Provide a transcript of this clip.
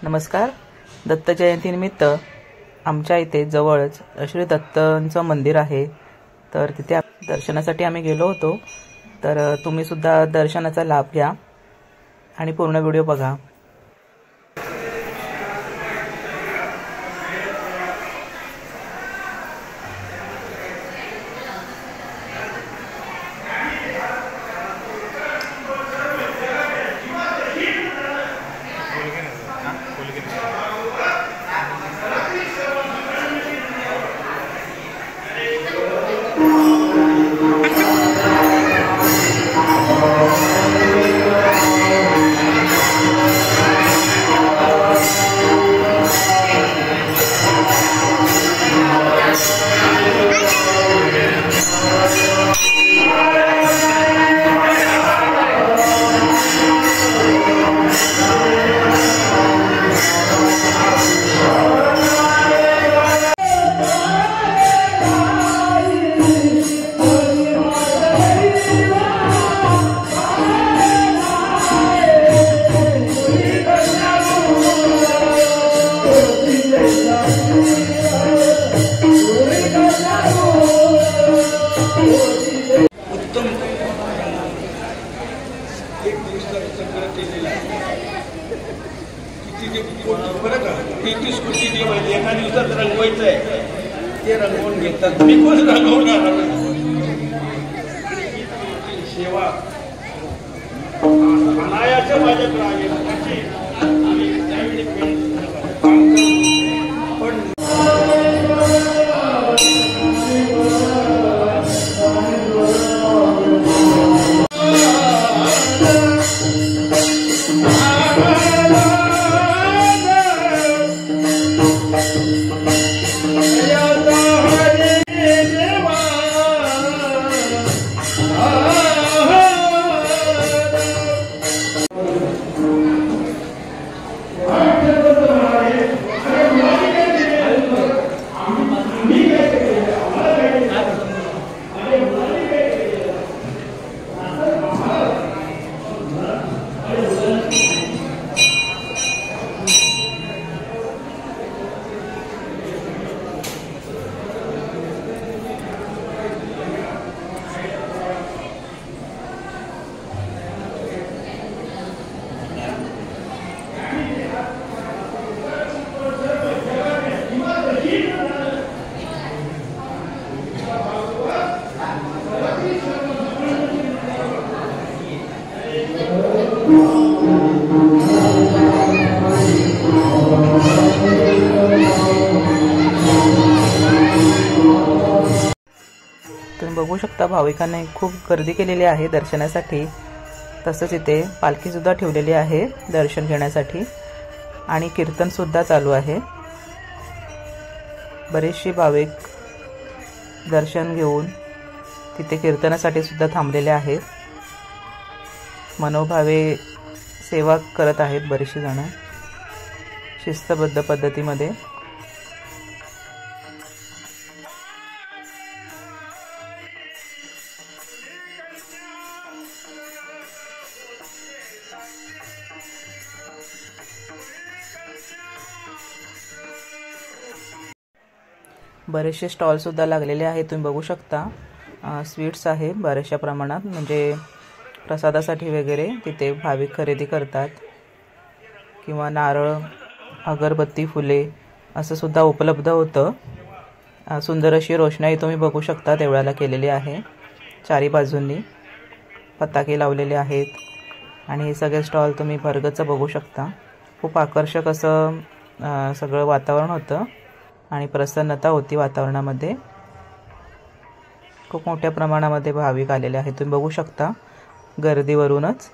नमस्कार। दत्त जयंतीनिमित्त आमच्या इथे जवळच श्री दत्तांचं मंदिर आहे, तर तिथे दर्शनासाठी आम्ही गेलो होतो। तर तुम्ही सुद्धा दर्शनाचा लाभ घ्या आणि पूर्ण व्हिडिओ बघा। एका दिवसात रंगवायचं आहे, ते रंगवून घेतात। मी कोण रंगवणार? सेवा अनायाच्या माझ्याकडे आली त्यावेळी पण तुम्ही बघू शकता भाविकांनी खूप गर्दी केलेली आहे दर्शनासाठी। तसंच इथे पालखी सुद्धा ठेवलेली आहे दर्शन घेण्यासाठी आणि कीर्तन सुद्धा चालू आहे। बरेचसे भाविक दर्शन घेऊन तिथे कीर्तनासाठी सुद्धा थांबलेले आहेत। मनोभावे सेवा करत आहेत बरेचसे जण शिस्तबद्ध पद्धतीमध्ये। बरेचसे स्टॉल सुद्धा लागलेले आहेत, तुम्ही बघू शकता। स्वीट्स आहे बऱ्याचशा प्रमाणात, म्हणजे प्रसादासाठी वगैरे तिथे भाविक खरेदी करतात, किंवा नारळ, अगरबत्ती, फुले असं सुद्धा उपलब्ध होतं। सुंदर अशी रोषणाई तुम्ही बघू शकता देवळाला केलेली आहे। चारी बाजूंनी पताके लावलेले आहेत आणि हे सगळे स्टॉल तुम्ही भरगच्च बघू शकता। खूप आकर्षक असं सगळं वातावरण होतं आणि प्रसन्नता होती वातावरणामध्ये। खूप मोठ्या प्रमाणामध्ये भाविक आलेले आहेत, तुम्ही बघू शकता गर्दीवरूनच।